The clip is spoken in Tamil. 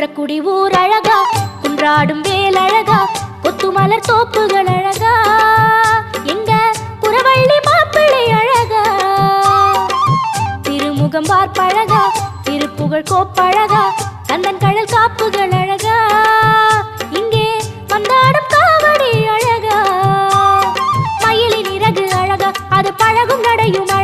குன்றக்குடி ஊர் அழகா, குன்றாடும் வேல் அழகா, கொத்துமலர் தோப்புகள் அழகா, எங்க புறவள்ளி மாப்பிள்ளை அழகா, திருமுகம் பார்ப்பழகா, திருப்புகழ் கோப்பழகா, கந்தன் கடல் காப்புகள் அழகா, இங்கே வந்தாடும் காவடி அழகா, மயிலின் இறகு அழகா, அது பழகும் நடையும்